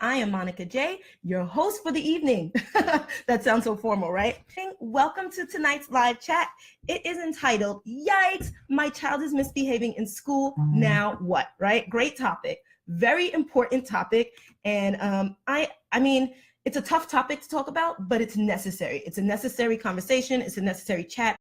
I am Monica J, your host for the evening. That sounds so formal, right? Welcome to tonight's live chat. It is entitled, Yikes, My Child is Misbehaving in School, Now What, right? Great topic, very important topic. And I mean, it's a tough topic to talk about, but it's necessary. It's a necessary conversation. It's a necessary chat.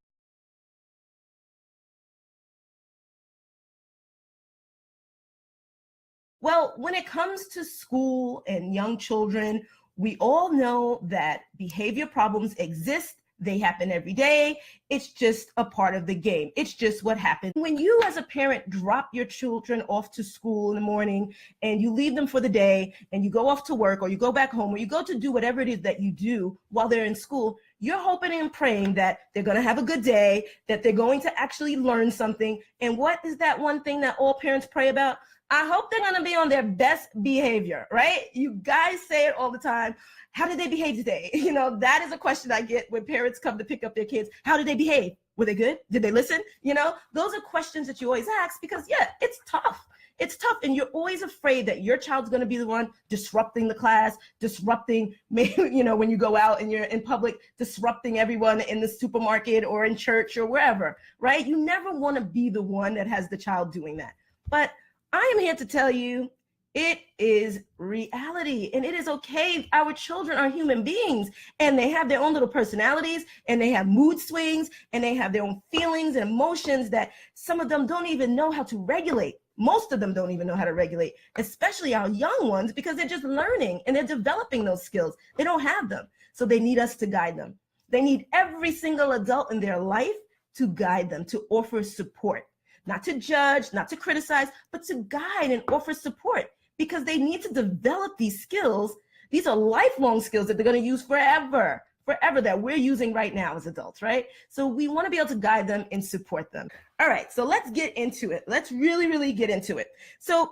Well, when it comes to school and young children, we all know that behavior problems exist. They happen every day. It's just a part of the game. It's just what happens. When you as a parent drop your children off to school in the morning and you leave them for the day and you go off to work or you go back home or you go to do whatever it is that you do while they're in school, you're hoping and praying that they're going to have a good day, that they're going to actually learn something. And what is that one thing that all parents pray about? I hope they're going to be on their best behavior, right? You guys say it all the time. How did they behave today? You know, that is a question I get when parents come to pick up their kids. How did they behave? Were they good? Did they listen? You know, those are questions that you always ask because, yeah, it's tough. It's tough. And you're always afraid that your child's going to be the one disrupting the class, disrupting, maybe, you know, when you go out and you're in public, disrupting everyone in the supermarket or in church or wherever, right? You never want to be the one that has the child doing that. But I am here to tell you it is reality and it is okay. Our children are human beings and they have their own little personalities and they have mood swings and they have their own feelings and emotions that some of them don't even know how to regulate. Most of them don't even know how to regulate, especially our young ones, because they're just learning and they're developing those skills. They don't have them. So they need us to guide them. They need every single adult in their life to guide them, to offer support. Not to judge, not to criticize, but to guide and offer support because they need to develop these skills. These are lifelong skills that they're going to use forever, that we're using right now as adults, right? So we want to be able to guide them and support them. All right, so let's get into it. Let's really, really get into it. So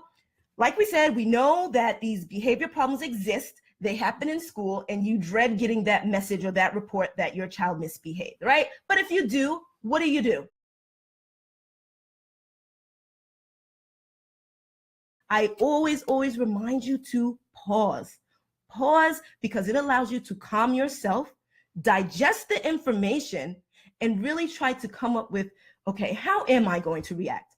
like we said, we know that these behavior problems exist. They happen in school and you dread getting that message or that report that your child misbehaved, right? But if you do, what do? I always remind you to pause. Pause because it allows you to calm yourself, digest the information, and really try to come up with, okay, how am I going to react?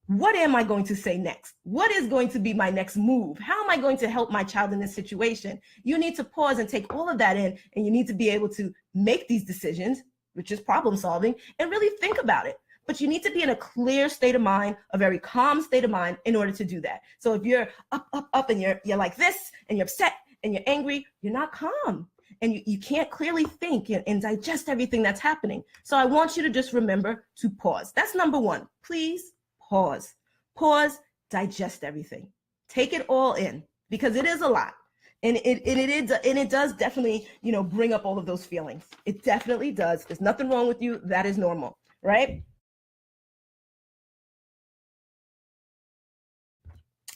What am I going to say next? What is going to be my next move? How am I going to help my child in this situation? You need to pause and take all of that in, and you need to be able to make these decisions, which is problem solving, and really think about it. But you need to be in a clear state of mind, a very calm state of mind in order to do that. So if you're up and you're like this and you're upset and you're angry, you're not calm and you can't clearly think and digest everything that's happening. So I want you to just remember to pause. That's number one. Please pause. Pause, digest everything. Take it all in because it is a lot. And it does definitely, you know, bring up all of those feelings. It definitely does. There's nothing wrong with you. That is normal, right?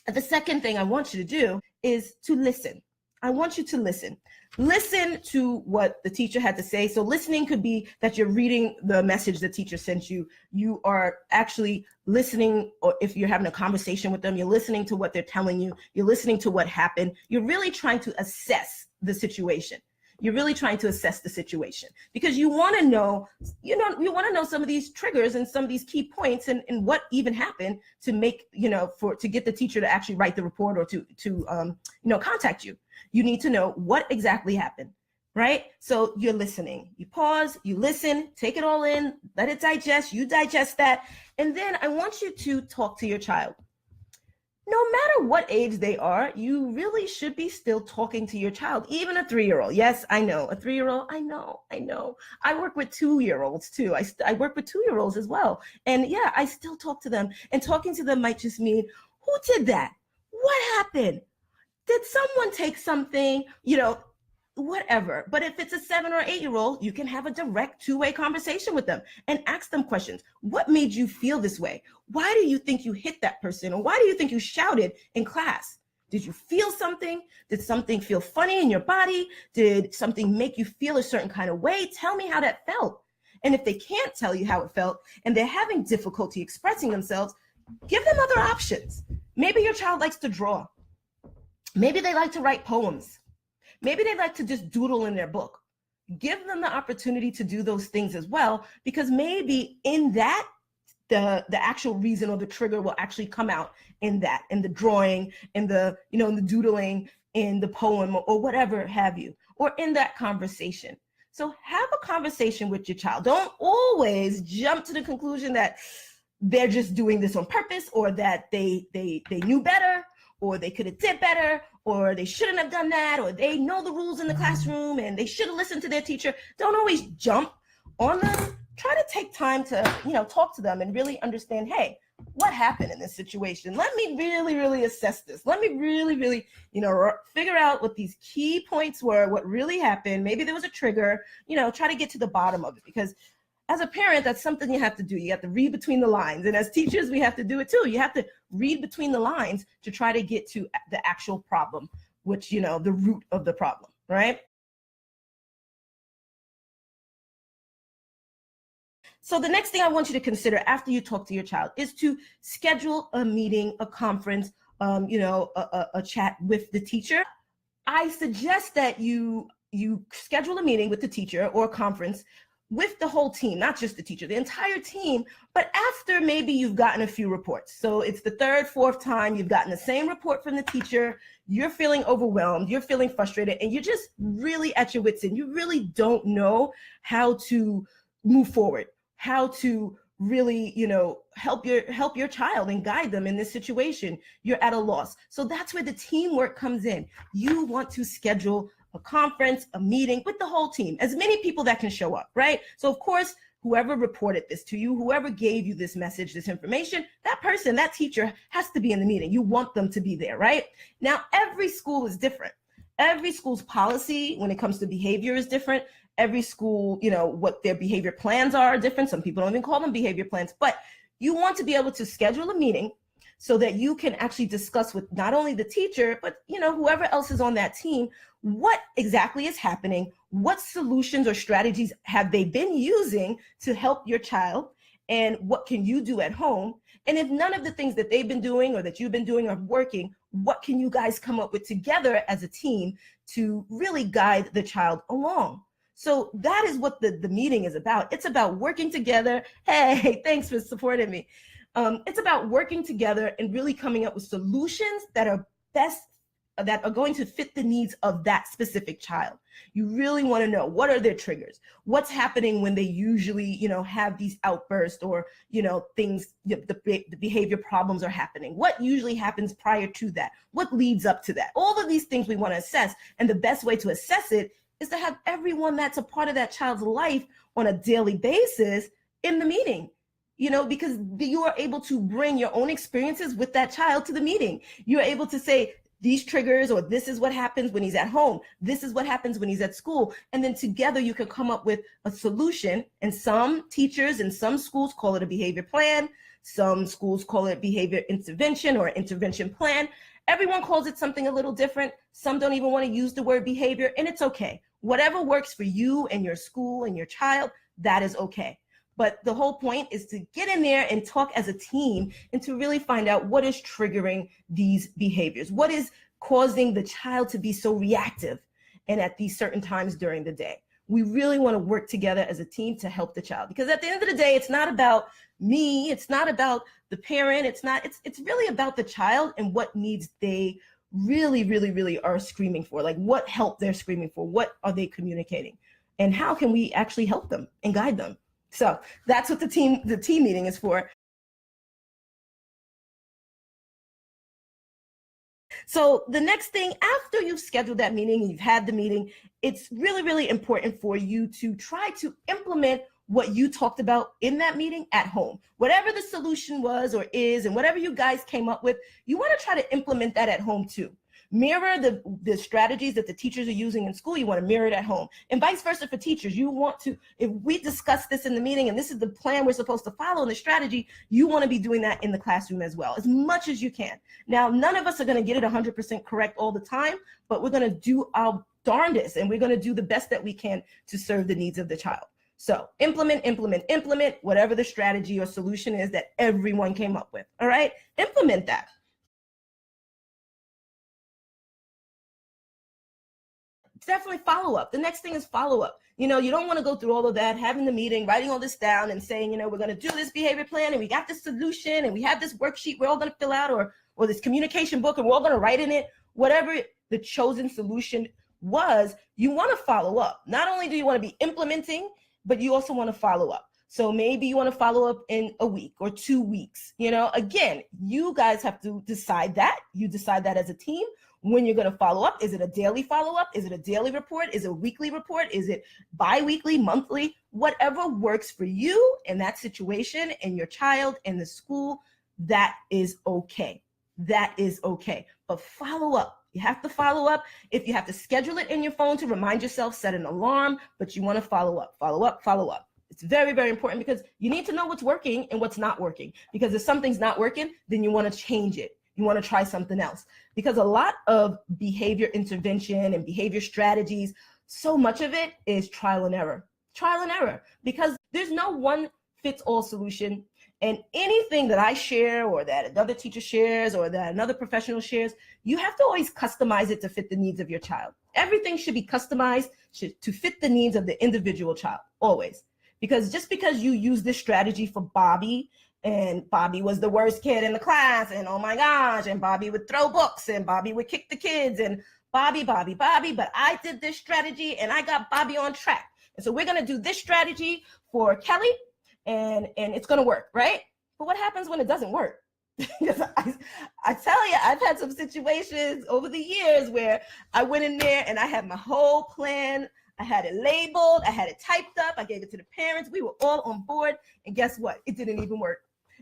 The second thing I want you to do is to listen. I want you to listen. Listen to what the teacher had to say. So listening could be that you're reading the message the teacher sent you. You are actually listening, or if you're having a conversation with them, you're listening to what they're telling you. You're listening to what happened. You're really trying to assess the situation. You're really trying to assess the situation because you want to know, you want to know some of these triggers and some of these key points and what even happened to make, to get the teacher to actually write the report or to contact you. You need to know what exactly happened, right? So you're listening, you pause, you listen, take it all in, let it digest, you digest that. And then I want you to talk to your child. No matter what age they are, you really should be still talking to your child, even a 3-year-old. Yes, I know, a 3-year-old, I know. I work with 2-year-olds too. I work with 2-year-olds as well. And yeah, I still talk to them. And talking to them might just mean, who did that? What happened? Did someone take something? Whatever. But if it's a 7 or 8-year-old, you can have a direct two-way conversation with them and ask them questions. What made you feel this way? Why do you think you hit that person? Or why do you think you shouted in class? Did you feel something? Did something feel funny in your body? Did something make you feel a certain kind of way? Tell me how that felt. And if they can't tell you how it felt and they're having difficulty expressing themselves, give them other options. Maybe your child likes to draw. Maybe they like to write poems. Maybe they like to just doodle in their book. Give them the opportunity to do those things as well, because maybe in that, the actual reason or the trigger will actually come out in that, in the drawing, in the, in the doodling, in the poem, or whatever have you, or in that conversation. So have a conversation with your child. Don't always jump to the conclusion that they're just doing this on purpose, or that they knew better, or they could have did better, or they shouldn't have done that, or they know the rules in the classroom and they should have listened to their teacher. Don't always jump on them. Try to take time to, talk to them and really understand, hey, what happened in this situation? Let me really, really assess this. Let me really, really, figure out what these key points were, what really happened. Maybe there was a trigger, try to get to the bottom of it, because as a parent, that's something you have to do. You have to read between the lines. And as teachers, we have to do it too. You have to read between the lines to try to get to the actual problem, which, the root of the problem, right? So the next thing I want you to consider after you talk to your child is to schedule a meeting, a conference, a chat with the teacher. I suggest that you schedule a meeting with the teacher or a conference with the whole team, not just the teacher, the entire team, but after maybe you've gotten a few reports. So it's the third, fourth time you've gotten the same report from the teacher, you're feeling overwhelmed, you're feeling frustrated, and you're just really at your wits' end. You really don't know how to move forward, how to really, help your child and guide them in this situation. You're at a loss. So that's where the teamwork comes in. You want to schedule a conference, a meeting with the whole team, as many people that can show up, right? So of course, whoever reported this to you, whoever gave you this message, this information, that person, that teacher has to be in the meeting. You want them to be there, right? Now, every school is different. Every school's policy when it comes to behavior is different. Every school, what their behavior plans are different. Some people don't even call them behavior plans, but you want to be able to schedule a meeting so that you can actually discuss with not only the teacher, but whoever else is on that team, what exactly is happening, what solutions or strategies have they been using to help your child, and what can you do at home? And if none of the things that they've been doing or that you've been doing are working, what can you guys come up with together as a team to really guide the child along? So that is what the meeting is about. It's about working together. Hey, thanks for supporting me. It's about working together and really coming up with solutions that are going to fit the needs of that specific child. You really want to know, what are their triggers? What's happening when they usually, have these outbursts, or, things, the behavior problems are happening? What usually happens prior to that? What leads up to that? All of these things we want to assess. And the best way to assess it is to have everyone that's a part of that child's life on a daily basis in the meeting. Because you are able to bring your own experiences with that child to the meeting. You're able to say, these triggers, or this is what happens when he's at home. This is what happens when he's at school. And then together you can come up with a solution. And some teachers and some schools call it a behavior plan. Some schools call it behavior intervention or intervention plan. Everyone calls it something a little different. Some don't even want to use the word behavior, and it's okay. Whatever works for you and your school and your child, that is okay. But the whole point is to get in there and talk as a team and to really find out what is triggering these behaviors. What is causing the child to be so reactive and at these certain times during the day? We really want to work together as a team to help the child, because at the end of the day, it's not about me. It's not about the parent. It's really about the child and what needs they really, really, really are screaming for. Like, what help they're screaming for. What are they communicating? And how can we actually help them and guide them? So that's what the team meeting is for. So the next thing, after you've scheduled that meeting and you've had the meeting, it's really, really important for you to try to implement what you talked about in that meeting at home. Whatever the solution was or is, and whatever you guys came up with, you want to try to implement that at home too. Mirror the strategies that the teachers are using in school. You want to mirror it at home, and vice versa for teachers. You want to, if we discuss this in the meeting and this is the plan we're supposed to follow in the strategy, you want to be doing that in the classroom as well, as much as you can. Now, none of us are going to get it 100% correct all the time, but we're going to do our darndest, and we're going to do the best that we can to serve the needs of the child. So implement whatever the strategy or solution is that everyone came up with. All right, implement that. definitely follow up. The next thing is follow up. You don't want to go through all of that, having the meeting, writing all this down and saying, we're going to do this behavior plan and we got this solution and we have this worksheet we're all going to fill out, or this communication book and we're all going to write in it. Whatever the chosen solution was, you want to follow up. Not only do you want to be implementing, but you also want to follow up. So maybe you want to follow up in a week or 2 weeks. Again, you guys have to decide that. You decide that as a team when you're going to follow up. Is it a daily follow-up? Is it a daily report? Is it a weekly report? Is it bi-weekly, monthly? Whatever works for you in that situation and your child and the school, that is okay. That is okay. But follow up. You have to follow up. If you have to schedule it in your phone to remind yourself, set an alarm, but you want to follow up, follow up, follow up. It's very, very important because you need to know what's working and what's not working. Because if something's not working, then you want to change it. You want to try something else. Because a lot of behavior intervention and behavior strategies, so much of it is trial and error. Trial and error. Because there's no one fits all solution. And anything that I share or that another teacher shares or that another professional shares, you have to always customize it to fit the needs of your child. Everything should be customized to fit the needs of the individual child, always. Because just because you use this strategy for Bobby, and Bobby was the worst kid in the class, and oh my gosh, and Bobby would throw books, and Bobby would kick the kids, and Bobby, but I did this strategy, and I got Bobby on track. And so we're going to do this strategy for Kelly, and it's going to work, right? But what happens when it doesn't work? Because I tell you, I've had some situations over the years where I went in there and I had my whole plan. I had it labeled, I had it typed up, I gave it to the parents, we were all on board, and guess what? It didn't even work.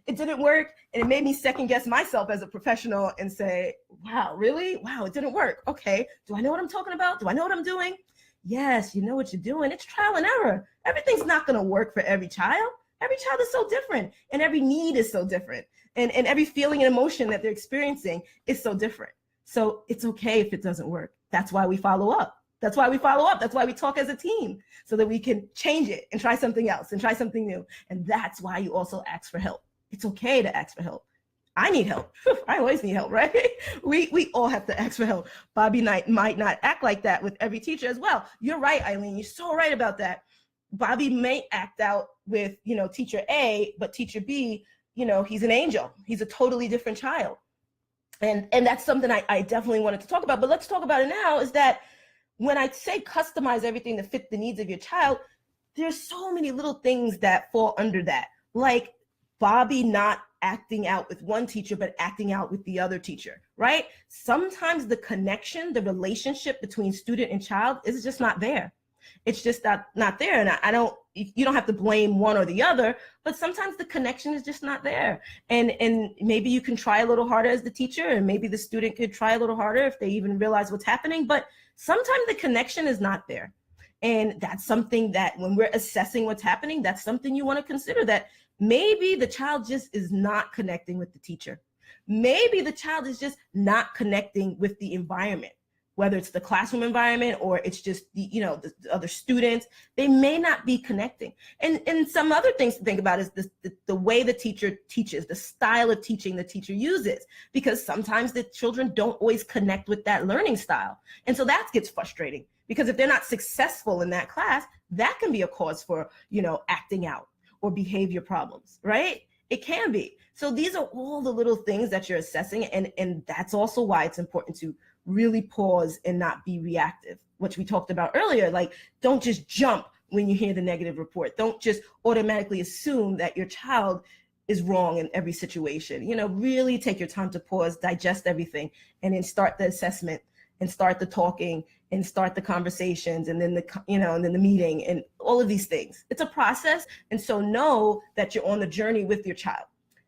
It didn't work, and it made me second guess myself as a professional and say, wow, really? Wow, it didn't work. Okay, do I know what I'm talking about? Do I know what I'm doing? Yes, you know what you're doing. It's trial and error. Everything's not gonna work for every child. Every child is so different, and every need is so different, and every feeling and emotion that they're experiencing is so different. So it's okay if it doesn't work. That's why we follow up. That's why we follow up. That's why we talk as a team, so that we can change it and try something else and try something new. And that's why you also ask for help. It's okay to ask for help. I need help. I always need help, right? We all have to ask for help. Bobby might not act like that with every teacher as well. You're right, Eileen. You're so right about that. Bobby may act out with, teacher A, but teacher B, he's an angel. He's a totally different child. And that's something I definitely wanted to talk about. But let's talk about it now, is that when I say customize everything to fit the needs of your child, there's so many little things that fall under that. Like Bobby not acting out with one teacher, but acting out with the other teacher, right? Sometimes the connection, the relationship between student and child is just not there. It's just not there. And you don't have to blame one or the other, but sometimes the connection is just not there. And maybe you can try a little harder as the teacher, and maybe the student could try a little harder if they even realize what's happening. But sometimes the connection is not there. And that's something that when we're assessing what's happening, that's something you want to consider, that maybe the child just is not connecting with the teacher. Maybe the child is just not connecting with the environment, whether it's the classroom environment or it's just the other students. They may not be connecting. And some other things to think about is the way the teacher teaches, the style of teaching the teacher uses, because sometimes the children don't always connect with that learning style. And so that gets frustrating, because if they're not successful in that class, that can be a cause for, acting out or behavior problems, right? It can be. So these are all the little things that you're assessing. And that's also why it's important to really pause and not be reactive, which we talked about earlier. Like, don't just jump when you hear the negative report. Don't just automatically assume that your child is wrong in every situation. Really take your time to pause, digest everything, and then start the assessment and start the talking and start the conversations, and then the meeting and all of these things. It's a process. And so know that you're on the journey with your child.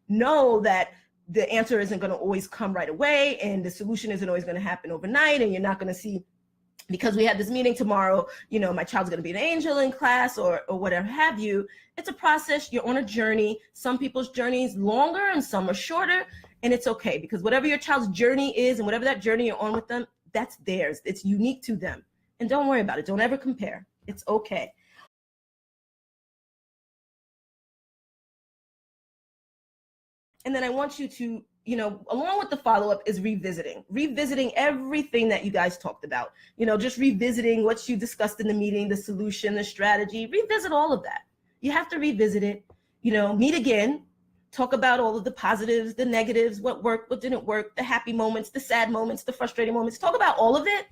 Know that the answer isn't going to always come right away, and the solution isn't always going to happen overnight, and you're not going to see, because we had this meeting tomorrow, my child's going to be an angel in class or whatever have you. It's a process. You're on a journey. Some people's journey is longer and some are shorter, and it's okay, because whatever your child's journey is and whatever that journey you're on with them, that's theirs. It's unique to them. And don't worry about it. Don't ever compare. It's okay. And then I want you to along with the follow-up is revisiting everything that you guys talked about, just revisiting what you discussed in the meeting, the solution, the strategy, revisit all of that. You have to revisit it, meet again, talk about all of the positives, the negatives, what worked, what didn't work, the happy moments, the sad moments, the frustrating moments, talk about all of it,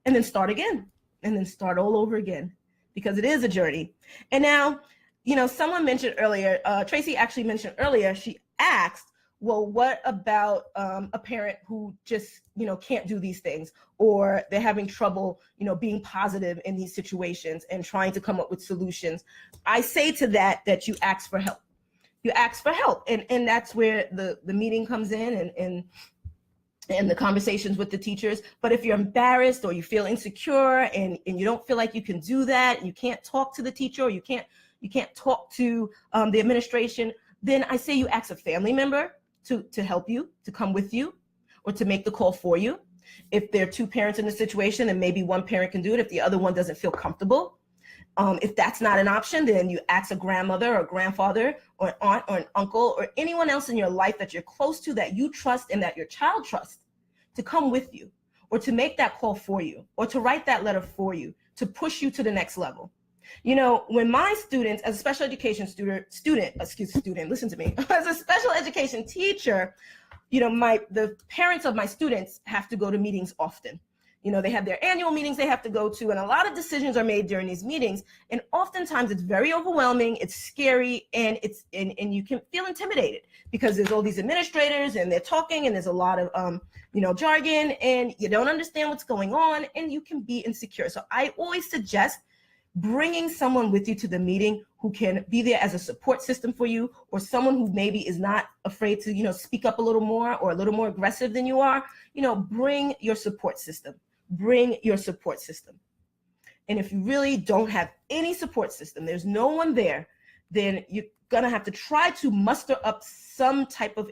and then start again, and then start all over again, because it is a journey. And now, someone mentioned earlier, Tracy actually mentioned earlier, she asked, well, what about a parent who just, can't do these things, or they're having trouble, being positive in these situations and trying to come up with solutions? I say to that you ask for help. You ask for help, and that's where the meeting comes in, and the conversations with the teachers. But if you're embarrassed or you feel insecure and you don't feel like you can do that, and you can't talk to the teacher, or you can't talk to the administration, then I say you ask a family member to help you, to come with you, or to make the call for you. If there are two parents in the situation and maybe one parent can do it if the other one doesn't feel comfortable. If that's not an option, then you ask a grandmother or grandfather or an aunt or an uncle or anyone else in your life that you're close to, that you trust and that your child trusts, to come with you, or to make that call for you, or to write that letter for you, to push you to the next level. When my students, as a special education listen to me, as a special education teacher, the parents of my students have to go to meetings often. They have their annual meetings they have to go to, and a lot of decisions are made during these meetings. And oftentimes it's very overwhelming, it's scary, and you can feel intimidated because there's all these administrators and they're talking, and there's a lot of jargon, and you don't understand what's going on, and you can be insecure. So I always suggest bringing someone with you to the meeting who can be there as a support system for you, or someone who maybe is not afraid to, speak up a little more or a little more aggressive than you are. Bring your support system. Bring your support system. And if you really don't have any support system, there's no one there, then you're going to have to try to muster up some type of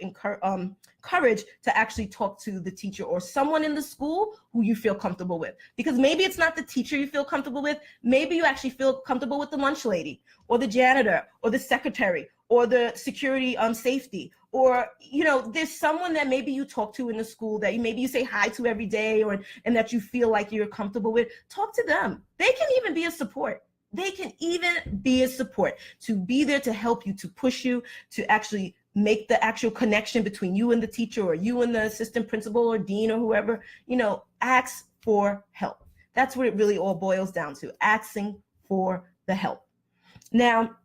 courage to actually talk to the teacher or someone in the school who you feel comfortable with. Because maybe it's not the teacher you feel comfortable with. Maybe you actually feel comfortable with the lunch lady or the janitor or the secretary or the security safety, or there's someone that maybe you talk to in the school that maybe you say hi to every day, and that you feel like you're comfortable with. Talk to them. They can even be a support. They can even be a support to be there to help you, to push you, to actually make the actual connection between you and the teacher, or you and the assistant principal or dean or whoever. Ask for help. That's what it really all boils down to, asking for the help. Now,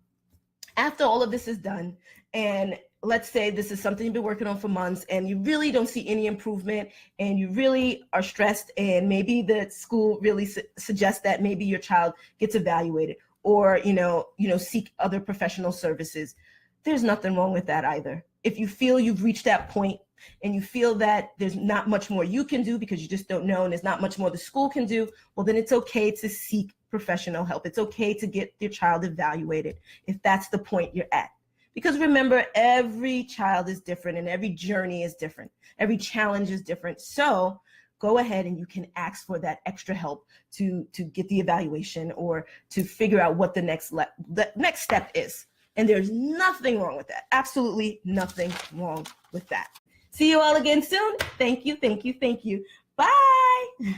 after all of this is done, and let's say this is something you've been working on for months, and you really don't see any improvement, and you really are stressed, and maybe the school really suggests that maybe your child gets evaluated, or seek other professional services. There's nothing wrong with that either. If you feel you've reached that point and you feel that there's not much more you can do because you just don't know, and there's not much more the school can do, well, then it's okay to seek professional help. It's okay to get your child evaluated if that's the point you're at. Because remember, every child is different and every journey is different. Every challenge is different. So go ahead and you can ask for that extra help to get the evaluation, or to figure out what the next step is. And there's nothing wrong with that. Absolutely nothing wrong with that. See you all again soon. Thank you, thank you, thank you. Bye.